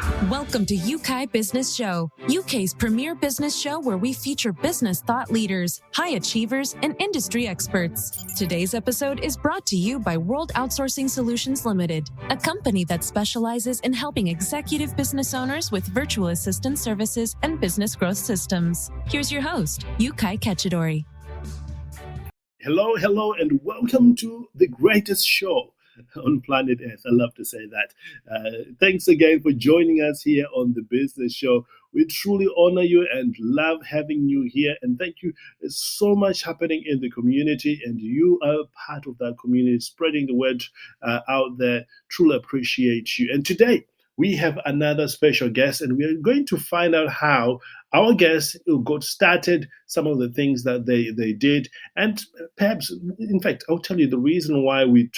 Welcome to Yeukai Business Show, UK's premier business show where we feature business thought leaders, high achievers, and industry experts. Today's episode is brought to you by World Outsourcing Solutions Limited, a company that specializes in helping executive business owners with virtual assistant services and business growth systems. Here's your host, Yeukai Kajidori. Hello, and welcome to the greatest show on planet Earth. I love to say that. Thanks again for joining us here on the Business Show. We truly honor you and love having you here. And thank you. There's so much happening in the community, and you are part of that community, spreading the word out there. Truly appreciate you. And today, we have another special guest, and we're going to find out how our guests got started, some of the things that they did, and perhaps, in fact, I'll tell you the reason why we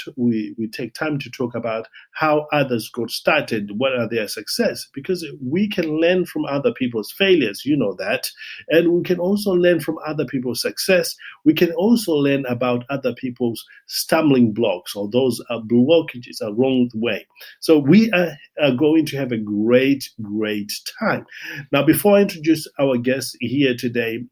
take time to talk about how others got started, what are their success, because we can learn from other people's failures, you know that, and we can also learn from other people's success. We can also learn about other people's stumbling blocks or those blockages along the way. So we are going to have a great time. Now, before I introduce our guest here today,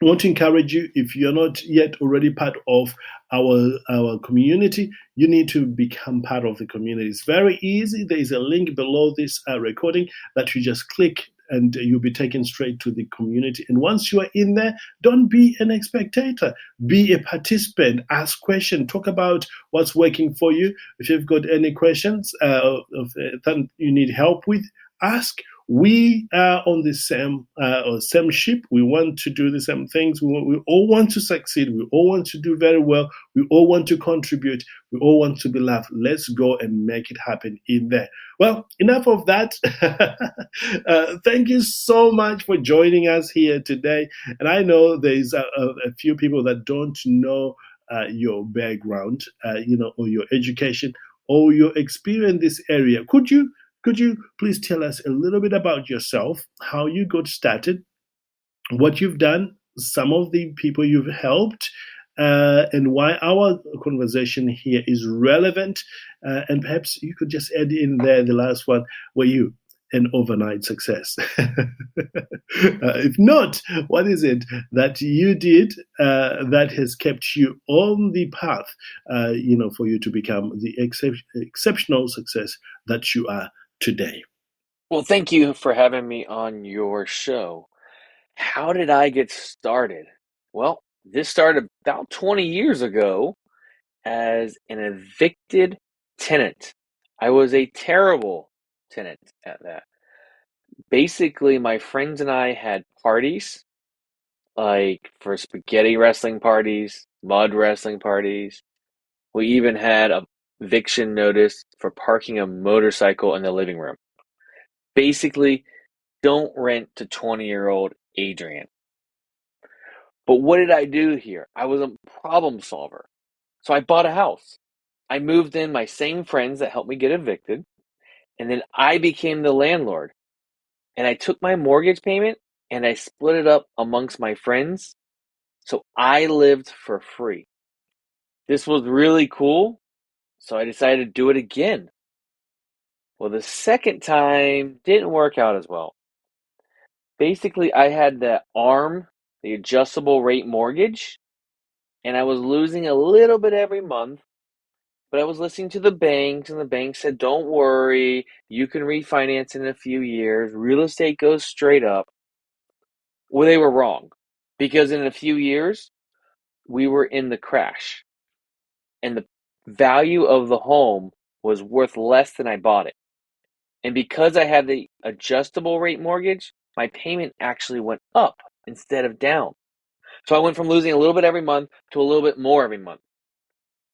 I want to encourage you, if you're not yet already part of our community, you need to become part of the community. It's very easy. There is a link below this recording that you just click and you'll be taken straight to the community. And once you are in there, don't be an spectator. Be a participant. Ask questions. Talk about what's working for you. If you've got any questions that you need help with, ask. We are on the same ship. We want to do the same things. We all want to succeed. We all want to do very well. We all want to contribute. We all want to be loved. Let's go and make it happen in there. Well, enough of that. Thank you so much for joining us here today. And I know there's a few people that don't know your background, or your education or your experience in this area. Could you please tell us a little bit about yourself, how you got started, what you've done, some of the people you've helped, and why our conversation here is relevant? And perhaps you could just add in there the last one, were you an overnight success? If not, what is it that you did that has kept you on the path, for you to become the exceptional success that you are today? Well, thank you for having me on your show. How did I get started? Well, this started about 20 years ago as an evicted tenant. I was a terrible tenant at that. Basically, my friends and I had parties, like for spaghetti wrestling parties, mud wrestling parties. We even had a eviction notice for parking a motorcycle in the living room. Basically, don't rent to 20-year-old Adrian. But what did I do here? I was a problem solver. So I bought a house. I moved in my same friends that helped me get evicted, and then I became the landlord. And I took my mortgage payment and I split it up amongst my friends, so I lived for free. This was really cool, so I decided to do it again. Well, the second time didn't work out as well. Basically, I had the adjustable rate mortgage, and I was losing a little bit every month, but I was listening to the banks, and the bank said, don't worry, you can refinance in a few years. Real estate goes straight up. Well, they were wrong, because in a few years, we were in the crash, and the value of the home was worth less than I bought it. And because I had the adjustable rate mortgage, my payment actually went up instead of down. So I went from losing a little bit every month to a little bit more every month.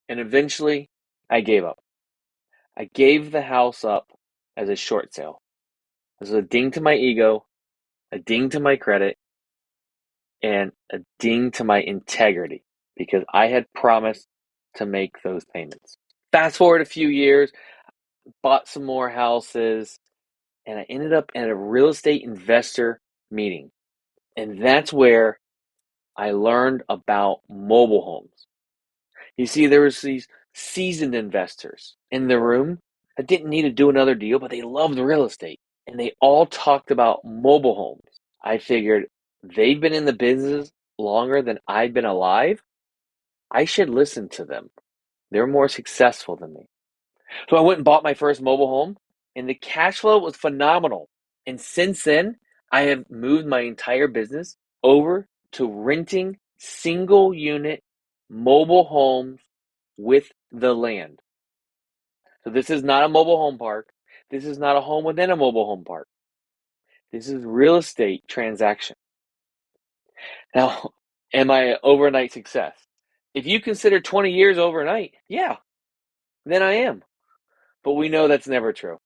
And eventually, I gave up. I gave the house up as a short sale. This was a ding to my ego, a ding to my credit, and a ding to my integrity, because I had promised to make those payments. Fast forward a few years, bought some more houses, and I ended up at a real estate investor meeting. And that's where I learned about mobile homes. You see, there was these seasoned investors in the room that didn't need to do another deal, but they loved real estate. and they all talked about mobile homes. I figured they've been in the business longer than I've been alive. I should listen to them. They're more successful than me. So I went and bought my first mobile home, and the cash flow was phenomenal. And since then, I have moved my entire business over to renting single unit mobile homes with the land. So this is not a mobile home park. This is not a home within a mobile home park. This is real estate transaction. Now, am I an overnight success? If you consider 20 years overnight, yeah, then I am. But we know that's never true.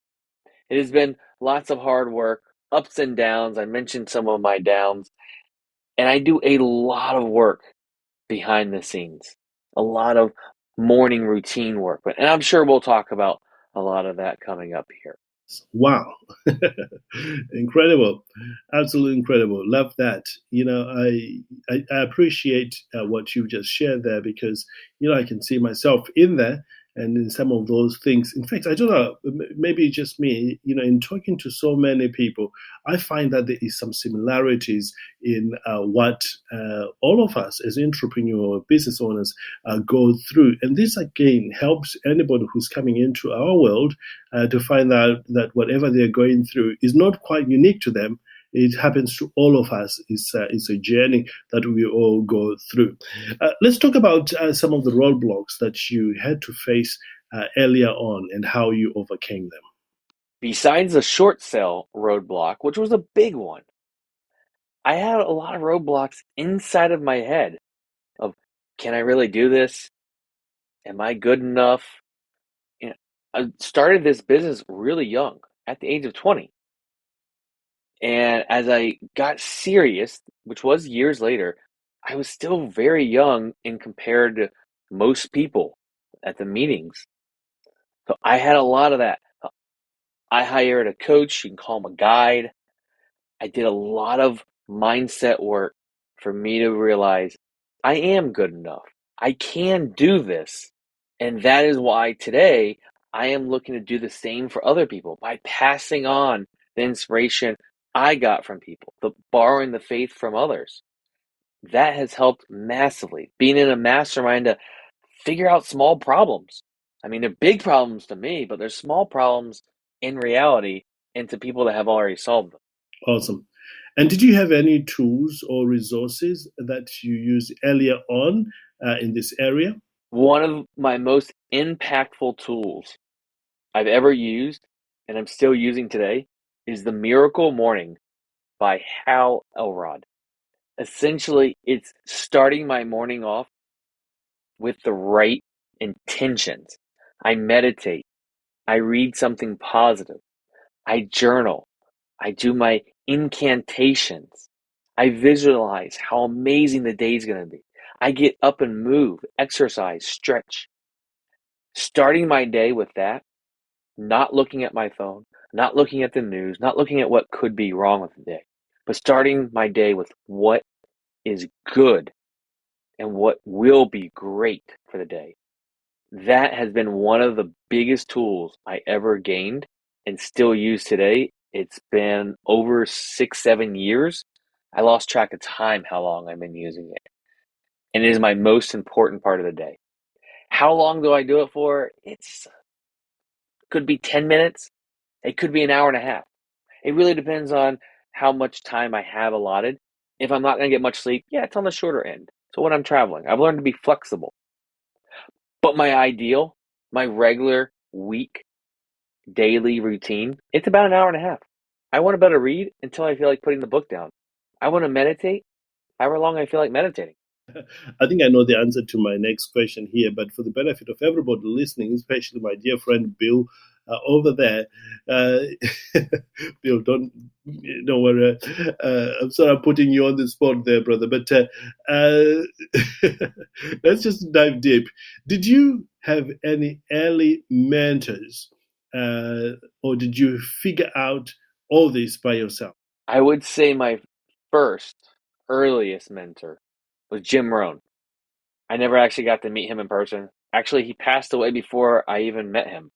It has been lots of hard work, ups and downs. I mentioned some of my downs, and I do a lot of work behind the scenes, a lot of morning routine work. And I'm sure we'll talk about a lot of that coming up here. Wow. Incredible. Absolutely incredible. Love that. I appreciate what you just shared there because, I can see myself in there and in some of those things. In fact, I don't know, maybe just me, in talking to so many people, I find that there is some similarities in what all of us as entrepreneur business owners go through. And this, again, helps anybody who's coming into our world to find out that whatever they're going through is not quite unique to them. It happens to all of us. It's a journey that we all go through. Let's talk about some of the roadblocks that you had to face earlier on and how you overcame them. Besides the short sale roadblock, which was a big one, I had a lot of roadblocks inside of my head of, can I really do this? Am I good enough? I started this business really young, at the age of 20. And as I got serious, which was years later, I was still very young in compared to most people at the meetings. So I had a lot of that. I hired a coach, you can call him a guide. I did a lot of mindset work for me to realize I am good enough. I can do this. And that is why today I am looking to do the same for other people by passing on the inspiration I got from people, borrowing the faith from others. That has helped massively. Being in a mastermind to figure out small problems. I mean, they're big problems to me, but they're small problems in reality and to people that have already solved them. Awesome. And did you have any tools or resources that you used earlier on in this area? One of my most impactful tools I've ever used, and I'm still using today, is the Miracle Morning by Hal Elrod. Essentially, it's starting my morning off with the right intentions. I meditate. I read something positive. I journal. I do my incantations. I visualize how amazing the day's going to be. I get up and move, exercise, stretch. Starting my day with that, not looking at my phone, not looking at the news, not looking at what could be wrong with the day, but starting my day with what is good and what will be great for the day. That has been one of the biggest tools I ever gained and still use today. It's been over 6, 7 years. I lost track of time how long I've been using it. And it is my most important part of the day. How long do I do it for? It's could be 10 minutes. It could be an hour and a half. It really depends on how much time I have allotted. If I'm not going to get much sleep, yeah, it's on the shorter end. So when I'm traveling, I've learned to be flexible. But my ideal, my regular week daily routine, it's about an hour and a half. I want to be able to read until I feel like putting the book down. I want to meditate however long I feel like meditating. I think I know the answer to my next question here, but for the benefit of everybody listening, especially my dear friend Bill over there, uh, Bill, don't worry. I'm sorry I'm putting you on the spot there, brother. But let's just dive deep. Did you have any early mentors, or did you figure out all this by yourself? I would say my first, earliest mentor was Jim Rohn. I never actually got to meet him in person. Actually, he passed away before I even met him.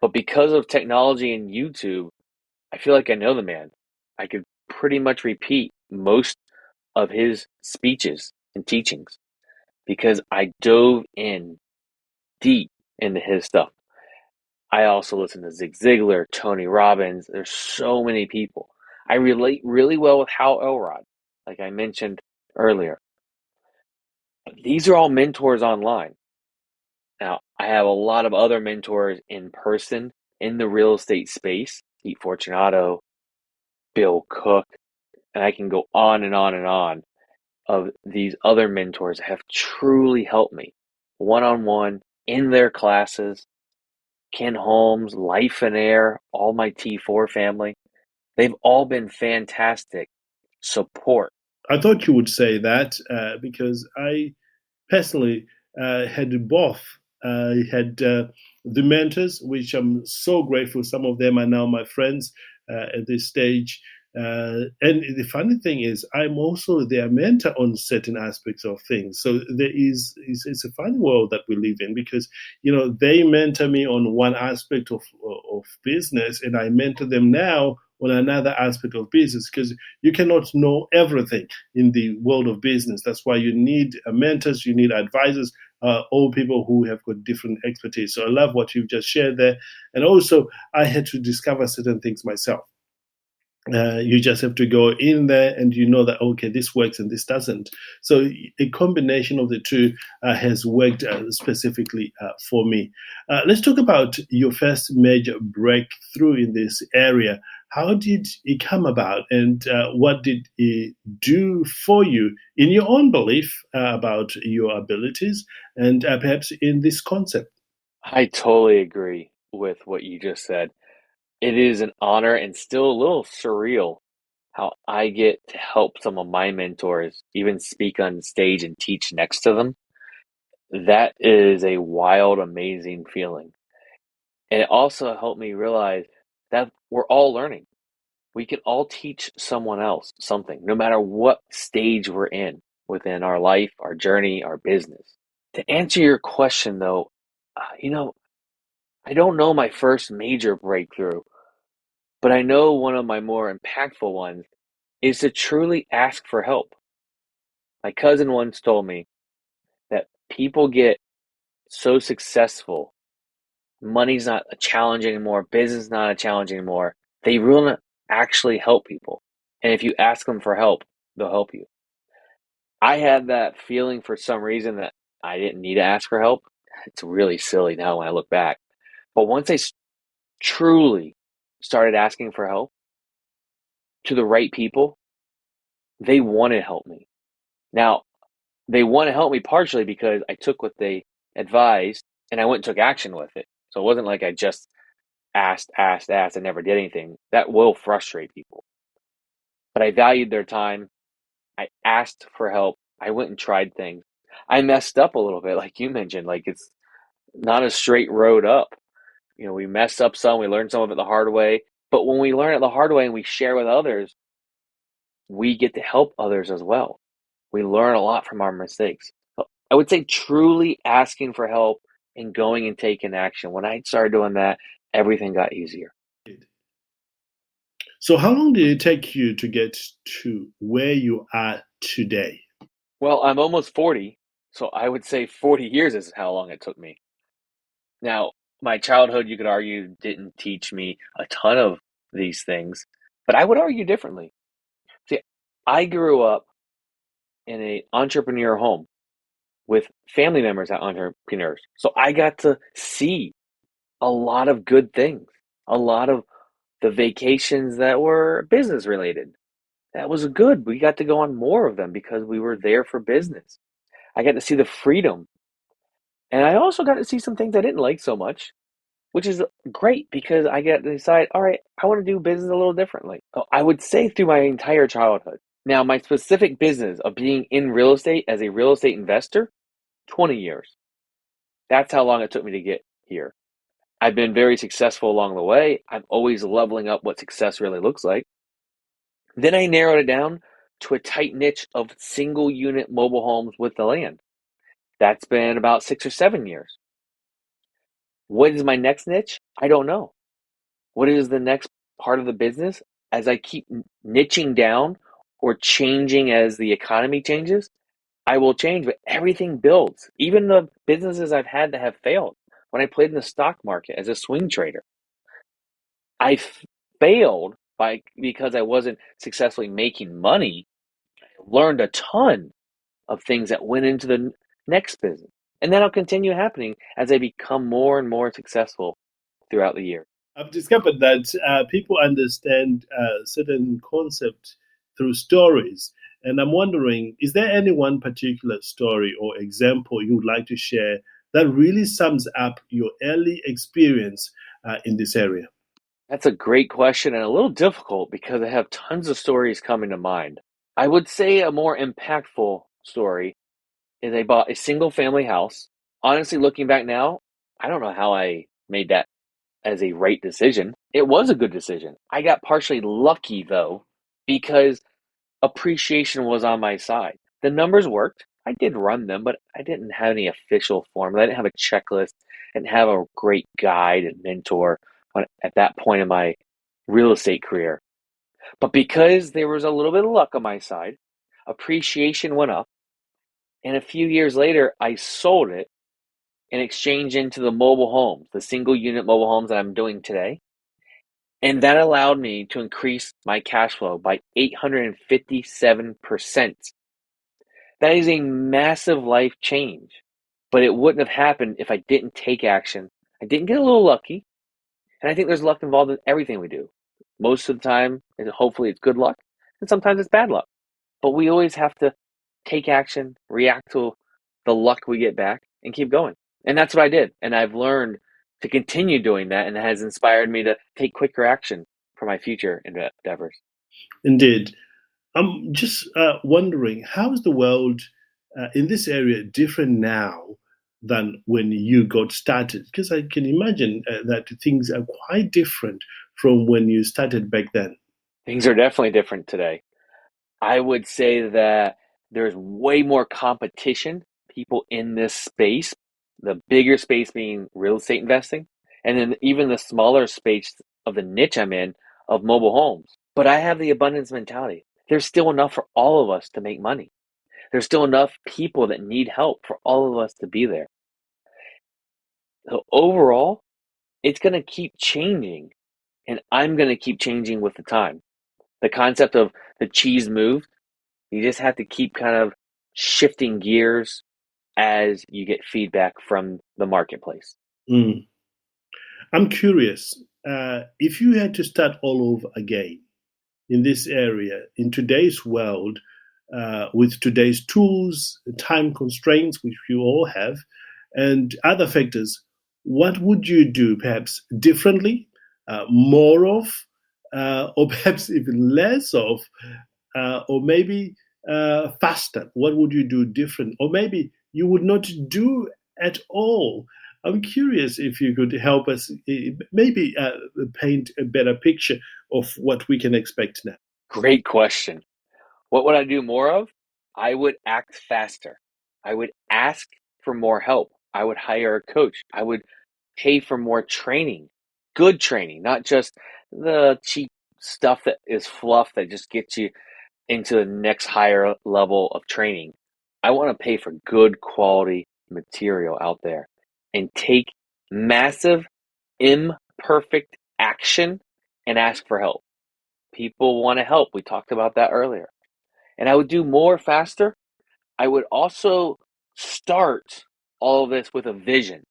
But because of technology and YouTube, I feel like I know the man. I could pretty much repeat most of his speeches and teachings because I dove in deep into his stuff. I also listen to Zig Ziglar, Tony Robbins. There's so many people. I relate really well with Hal Elrod, like I mentioned earlier. But these are all mentors online. Now, I have a lot of other mentors in person in the real estate space, Pete Fortunato, Bill Cook, and I can go on and on and on of these other mentors that have truly helped me one-on-one in their classes. Ken Holmes, Life and Air, all my T4 family. They've all been fantastic support. I thought you would say that because I personally had both. I had the mentors, which I'm so grateful. Some of them are now my friends at this stage. And the funny thing is, I'm also their mentor on certain aspects of things. So it's a funny world that we live in because they mentor me on one aspect of business, and I mentor them now on another aspect of business because you cannot know everything in the world of business. That's why you need mentors, you need advisors, all people who have got different expertise. So I love what you've just shared there. And also, I had to discover certain things myself. You just have to go in there and you know that, okay, this works and this doesn't. So a combination of the two has worked specifically for me. Let's talk about your first major breakthrough in this area. How did it come about and what did it do for you in your own belief about your abilities and perhaps in this concept? I totally agree with what you just said. It is an honor and still a little surreal how I get to help some of my mentors even speak on stage and teach next to them. That is a wild, amazing feeling. And it also helped me realize that we're all learning. We can all teach someone else something, no matter what stage we're in within our life, our journey, our business. To answer your question, though, I don't know my first major breakthrough, but I know one of my more impactful ones is to truly ask for help. My cousin once told me that people get so successful, money's not a challenge anymore, business is not a challenge anymore. They really actually help people. And if you ask them for help, they'll help you. I had that feeling for some reason that I didn't need to ask for help. It's really silly now when I look back. But once I truly started asking for help to the right people, they want to help me. Now, they want to help me partially because I took what they advised and I went and took action with it. So it wasn't like I just asked, and never did anything. That will frustrate people. But I valued their time. I asked for help. I went and tried things. I messed up a little bit, like you mentioned. Like it's not a straight road up. We messed up some, we learned some of it the hard way. But when we learn it the hard way and we share with others, we get to help others as well. We learn a lot from our mistakes. So I would say truly asking for help and going and taking action. When I started doing that, everything got easier. So, how long did it take you to get to where you are today? Well, I'm almost 40, so I would say 40 years is how long it took me. Now, my childhood, you could argue, didn't teach me a ton of these things, but I would argue differently. See, I grew up in an entrepreneur home with family members that entrepreneurs. So I got to see a lot of good things, a lot of the vacations that were business related. That was good. We got to go on more of them because we were there for business. I got to see the freedom. And I also got to see some things I didn't like so much, which is great because I get to decide, all right, I want to do business a little differently. So I would say through my entire childhood. Now, my specific business of being in real estate as a real estate investor, 20 years. That's how long it took me to get here. I've been very successful along the way. I'm always leveling up what success really looks like. Then I narrowed it down to a tight niche of single unit mobile homes with the land. That's been about 6 or 7 years. What is my next niche? I don't know. What is the next part of the business, as I keep niching down or changing as the economy changes, I will change, but everything builds. Even the businesses I've had that have failed. When I played in the stock market as a swing trader, I failed because I wasn't successfully making money. I learned a ton of things that went into the next business. And that'll continue happening as I become more and more successful throughout the year. I've discovered that people understand certain concepts through stories. And I'm wondering, is there any one particular story or example you would like to share that really sums up your early experience in this area? That's a great question and a little difficult because I have tons of stories coming to mind. I would say a more impactful story is I bought a single family house. Honestly, looking back now, I don't know how I made that as a right decision. It was a good decision. I got partially lucky though, because appreciation was on my side. The numbers worked. I did run them, but I didn't have any official form. I didn't have a checklist. I didn't have a great guide and mentor at that point in my real estate career. But because there was a little bit of luck on my side, appreciation went up. And a few years later, I sold it in exchange into the mobile homes, the single unit mobile homes that I'm doing today. And that allowed me to increase my cash flow by 857%. That is a massive life change, but it wouldn't have happened if I didn't take action. I didn't get a little lucky, and I think there's luck involved in everything we do. Most of the time, hopefully it's good luck, and sometimes it's bad luck. But we always have to take action, react to the luck we get back, and keep going. And that's what I did. And I've learned to continue doing that, and it has inspired me to take quicker action for my future endeavors. Indeed. I'm just wondering, how is the world in this area different now than when you got started? Because I can imagine that things are quite different from when you started back then. Things are definitely different today. I would say that there's way more competition, people in this space, the bigger space being real estate investing, and then even the smaller space of the niche I'm in of mobile homes. But I have the abundance mentality. There's still enough for all of us to make money. There's still enough people that need help for all of us to be there. So overall, it's going to keep changing, and I'm going to keep changing with the time. The concept of the cheese move, you just have to keep kind of shifting gears as you get feedback from the marketplace. Mm. I'm curious, if you had to start all over again in this area, in today's world, with today's tools, time constraints, which we all have, and other factors, what would you do perhaps differently, more of, or perhaps even less of, or maybe faster? What would you do different? Or maybe you would not do at all. I'm curious if you could help us maybe paint a better picture of what we can expect now. Great question. What would I do more of? I would act faster. I would ask for more help. I would hire a coach. I would pay for more training, good training, not just the cheap stuff that is fluff that just gets you into the next higher level of training. I want to pay for good quality material out there and take massive, imperfect action and ask for help. People want to help. We talked about that earlier. And I would do more faster. I would also start all of this with a vision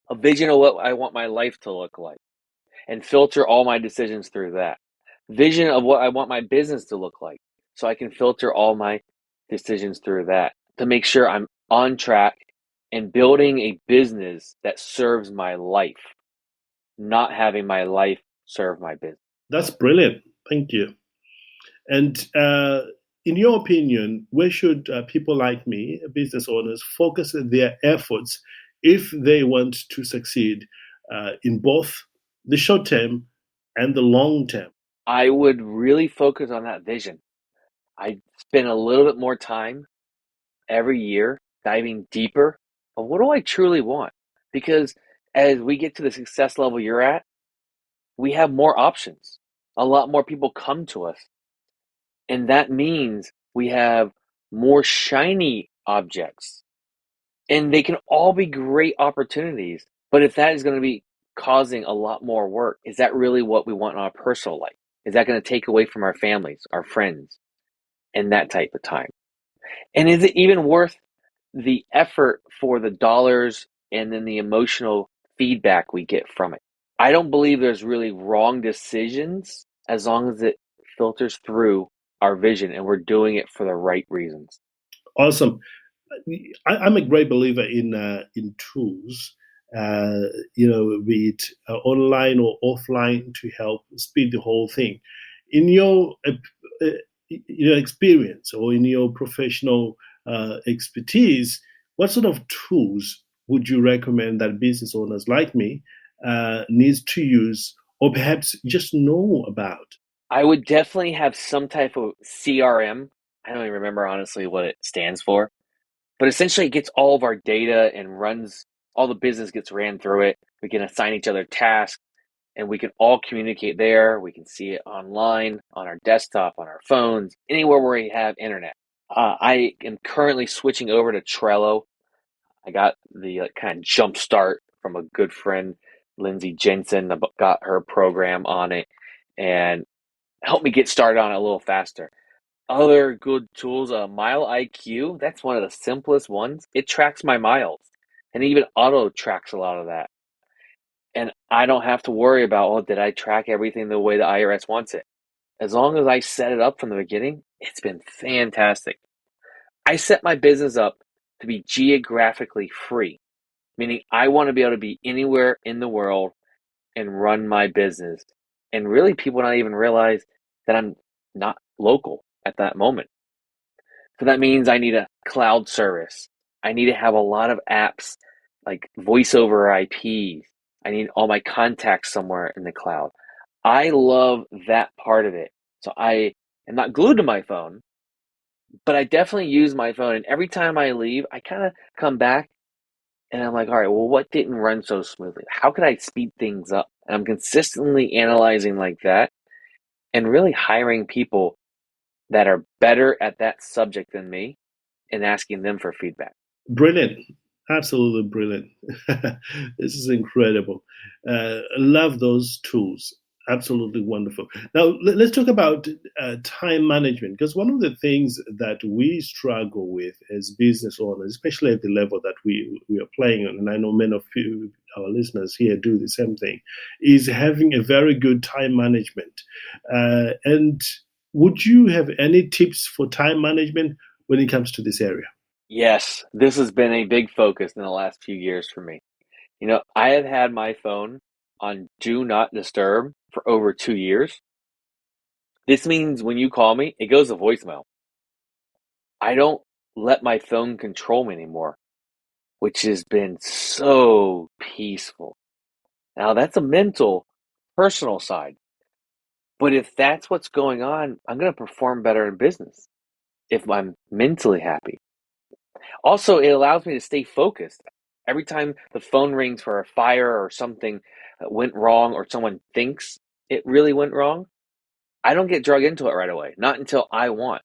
of what I want my life to look like, and filter all my decisions through that. Vision of what I want my business to look like, so I can filter all my decisions through that to make sure I'm on track and building a business that serves my life, not having my life serve my business. That's brilliant. Thank you. And in your opinion, where should people like me, business owners, focus their efforts if they want to succeed in both the short term and the long term? I would really focus on that vision. I spend a little bit more time every year diving deeper of what do I truly want? Because as we get to the success level you're at, we have more options. A lot more people come to us. And that means we have more shiny objects. And they can all be great opportunities. But if that is going to be causing a lot more work, is that really what we want in our personal life? Is that going to take away from our families, our friends, and that type of time? And is it even worth the effort for the dollars and then the emotional feedback we get from it? I don't believe there's really wrong decisions as long as it filters through our vision and we're doing it for the right reasons. Awesome. I'm a great believer in tools, be it online or offline, to help speed the whole thing. In your experience or in your professional expertise, what sort of tools would you recommend that business owners like me needs to use, or perhaps just know about? I would definitely have some type of CRM. I don't even remember honestly what it stands for, but essentially it gets all of our data and runs all the business gets ran through it. We can assign each other tasks and we can all communicate there. We can see it online, on our desktop, on our phones, anywhere where we have internet. I am currently switching over to Trello. I got the kind of jump start from a good friend, Lindsay Jensen. I got her program on it and helped me get started on it a little faster. Other good tools, Mile IQ, that's one of the simplest ones. It tracks my miles and even auto tracks a lot of that. And I don't have to worry about, oh, did I track everything the way the IRS wants it? As long as I set it up from the beginning, it's been fantastic. I set my business up to be geographically free, meaning I want to be able to be anywhere in the world and run my business. And really, people not even realize that I'm not local at that moment. So that means I need a cloud service. I need to have a lot of apps like voice over IP. I need all my contacts somewhere in the cloud. I love that part of it. So I am not glued to my phone, but I definitely use my phone. And every time I leave, I kind of come back and I'm like, all right, well, what didn't run so smoothly? How could I speed things up? And I'm consistently analyzing like that and really hiring people that are better at that subject than me and asking them for feedback. Brilliant. Absolutely brilliant. This is incredible. I love those tools. Absolutely wonderful. Now, let's talk about time management, because one of the things that we struggle with as business owners, especially at the level that we are playing on, and I know many of you, our listeners here, do the same thing, is having a very good time management. And would you have any tips for time management when it comes to this area? Yes, this has been a big focus in the last few years for me. I have had my phone on do not disturb for over 2 years. This means when you call me, it goes to voicemail. I don't let my phone control me anymore, which has been so peaceful. Now, that's a mental, personal side. But if that's what's going on, I'm going to perform better in business if I'm mentally happy. Also, it allows me to stay focused. Every time the phone rings for a fire or something went wrong or someone thinks it really went wrong, I don't get drug into it right away, not until I want.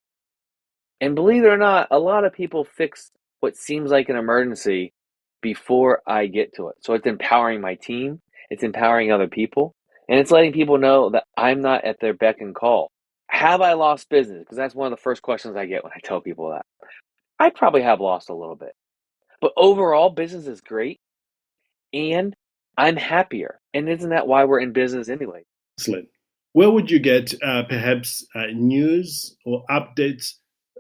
And believe it or not, a lot of people fix what seems like an emergency before I get to it. So it's empowering my team, it's empowering other people, and it's letting people know that I'm not at their beck and call. Have I lost business? Because that's one of the first questions I get when I tell people that. I probably have lost a little bit. But overall, business is great and I'm happier. And isn't that why we're in business anyway? Excellent. Where would you get perhaps news or updates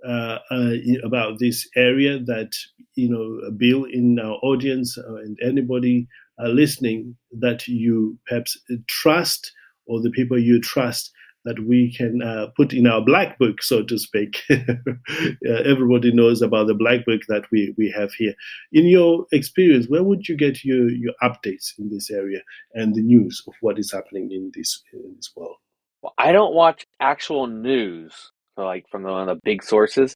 about this area that Bill in our audience and anybody listening that you perhaps trust, or the people you trust that we can put in our black book, so to speak? Everybody knows about the black book that we have here. In your experience, where would you get your updates in this area and the news of what is happening in this world? Well, I don't watch actual news, so like from one of the big sources,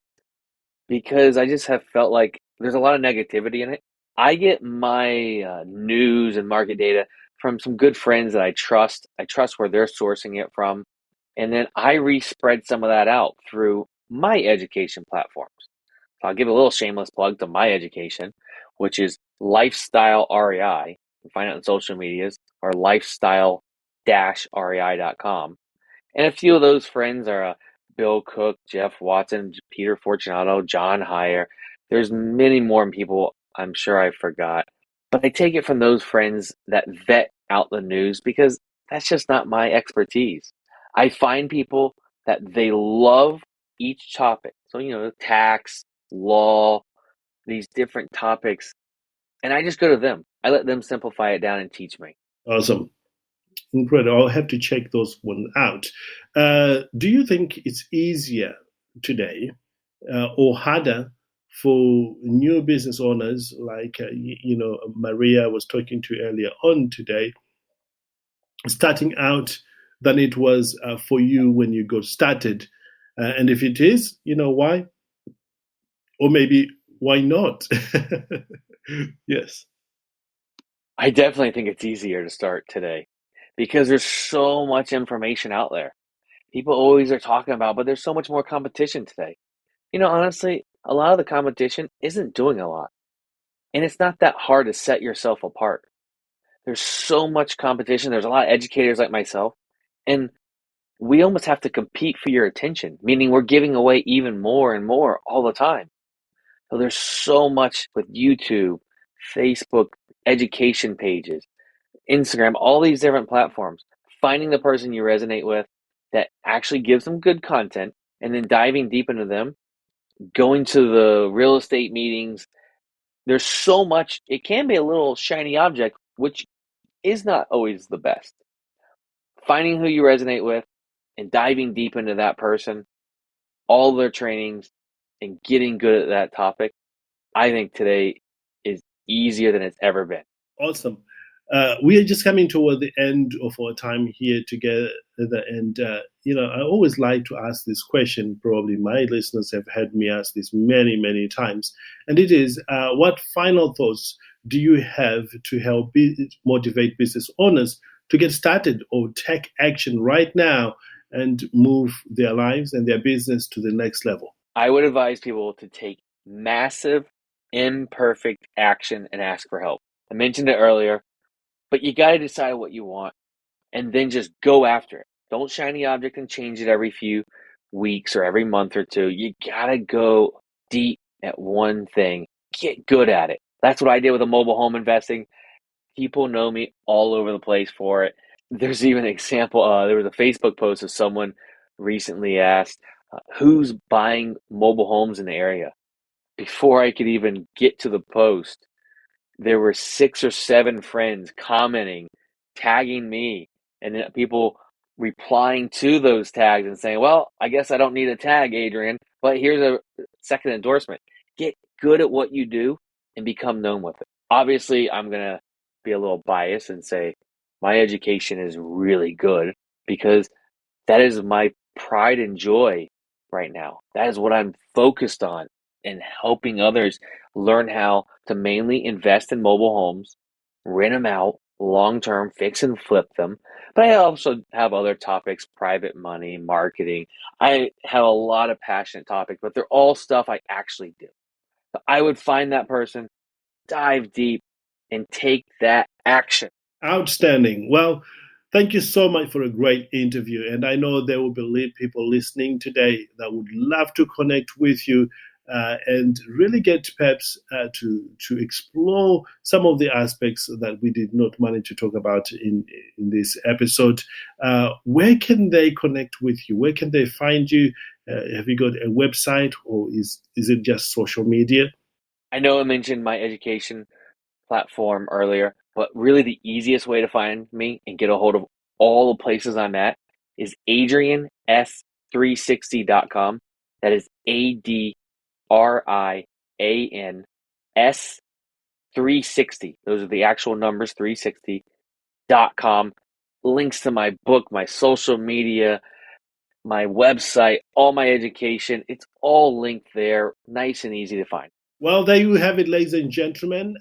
because I just have felt like there's a lot of negativity in it. I get my news and market data from some good friends that I trust. I trust where they're sourcing it from. And then I respread some of that out through my education platforms. So I'll give a little shameless plug to my education, which is Lifestyle REI. You can find it on social medias or lifestyle-rei.com. And a few of those friends are Bill Cook, Jeff Watson, Peter Fortunato, John Heyer. There's many more people I'm sure I forgot. But I take it from those friends that vet out the news because that's just not my expertise. I find people that they love each topic. So, tax, law, these different topics. And I just go to them. I let them simplify it down and teach me. Awesome. Incredible. I'll have to check those one out. Do you think it's easier today or harder for new business owners like Maria was talking to earlier on today, starting out than it was for you when you got started? And if it is, why? Or maybe why not? Yes. I definitely think it's easier to start today because there's so much information out there. People always are talking about, but there's so much more competition today. Honestly, a lot of the competition isn't doing a lot. And it's not that hard to set yourself apart. There's so much competition. There's a lot of educators like myself. And we almost have to compete for your attention, meaning we're giving away even more and more all the time. So there's so much with YouTube, Facebook, education pages, Instagram, all these different platforms. Finding the person you resonate with that actually gives them good content and then diving deep into them, going to the real estate meetings. There's so much, it can be a little shiny object, which is not always the best. Finding who you resonate with and diving deep into that person, all their trainings, and getting good at that topic, I think today is easier than it's ever been. Awesome. We are just coming toward the end of our time here together. And, I always like to ask this question. Probably my listeners have heard me ask this many, many times. And it is, what final thoughts do you have to help motivate business owners to get started or take action right now and move their lives and their business to the next level? I would advise people to take massive, imperfect action and ask for help. I mentioned it earlier, but you got to decide what you want and then just go after it. Don't shiny object and change it every few weeks or every month or two. You got to go deep at one thing. Get good at it. That's what I did with the mobile home investing. People know me all over the place for it. There's even an example. There was a Facebook post of someone recently asked, who's buying mobile homes in the area? Before I could even get to the post, there were 6 or 7 friends commenting, tagging me, and then people replying to those tags and saying, well, I guess I don't need a tag, Adrian, but here's a second endorsement. Get good at what you do and become known with it. Obviously, I'm going to be a little biased and say my education is really good because that is my pride and joy right now. That is what I'm focused on and helping others learn how to mainly invest in mobile homes, rent them out long term, fix and flip them. But I also have other topics, private money, marketing. I have a lot of passionate topics, but they're all stuff I actually do. So I would find that person, dive deep, and take that action. Outstanding. Well, thank you so much for a great interview. And I know there will be people listening today that would love to connect with you and really get perhaps to explore some of the aspects that we did not manage to talk about in this episode. Where can they connect with you? Where can they find you? Have you got a website, or is it just social media? I know I mentioned my education platform earlier, but really the easiest way to find me and get a hold of all the places I'm at is adrians360.com. That is ADRIANS360. Those are the actual numbers, 360.com. Links to my book, my social media, my website, all my education. It's all linked there, nice and easy to find. Well, there you have it, ladies and gentlemen.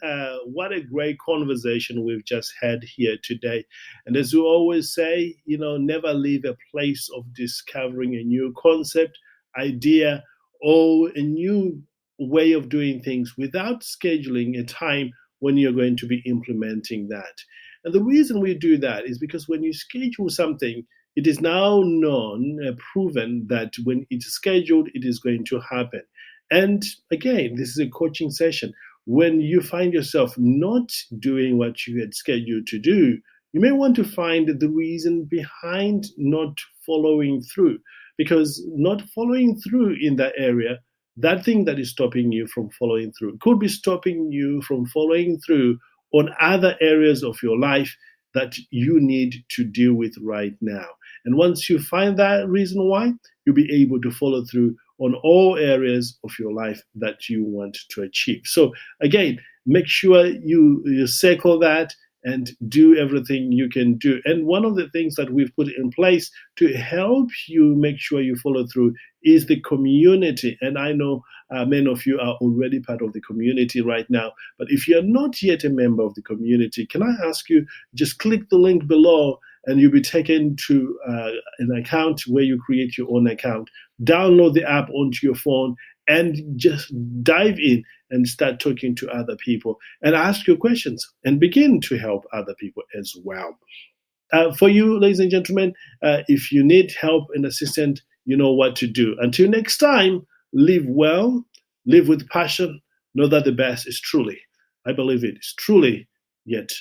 What a great conversation we've just had here today. And as we always say, never leave a place of discovering a new concept, idea, or a new way of doing things without scheduling a time when you're going to be implementing that. And the reason we do that is because when you schedule something, it is now known, proven that when it's scheduled, it is going to happen. And again, this is a coaching session. When you find yourself not doing what you had scheduled to do, you may want to find the reason behind not following through. Because not following through in that area, that thing that is stopping you from following through, could be stopping you from following through on other areas of your life that you need to deal with right now. And once you find that reason why, you'll be able to follow through on all areas of your life that you want to achieve. So again, make sure you circle that and do everything you can do. And one of the things that we've put in place to help you make sure you follow through is the community. And I know many of you are already part of the community right now. But if you're not yet a member of the community, can I ask you, just click the link below and you'll be taken to an account where you create your own account. Download the app onto your phone and just dive in and start talking to other people and ask your questions and begin to help other people as well. For you, ladies and gentlemen, if you need help and assistance, you know what to do. Until next time, live well, live with passion, know that the best is truly, I believe it is truly yet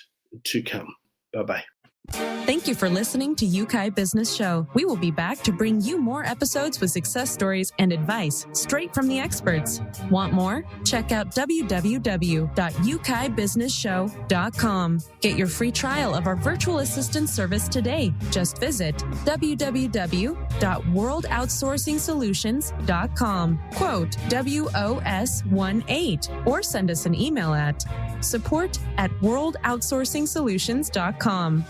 to come. Bye-bye. Thank you for listening to Yeukai Business Show. We will be back to bring you more episodes with success stories and advice straight from the experts. Want more? Check out www.yukaibusinessshow.com. Get your free trial of our virtual assistant service today. Just visit www.worldoutsourcingsolutions.com. Quote WOS18 or send us an email at support@worldoutsourcingsolutions.com.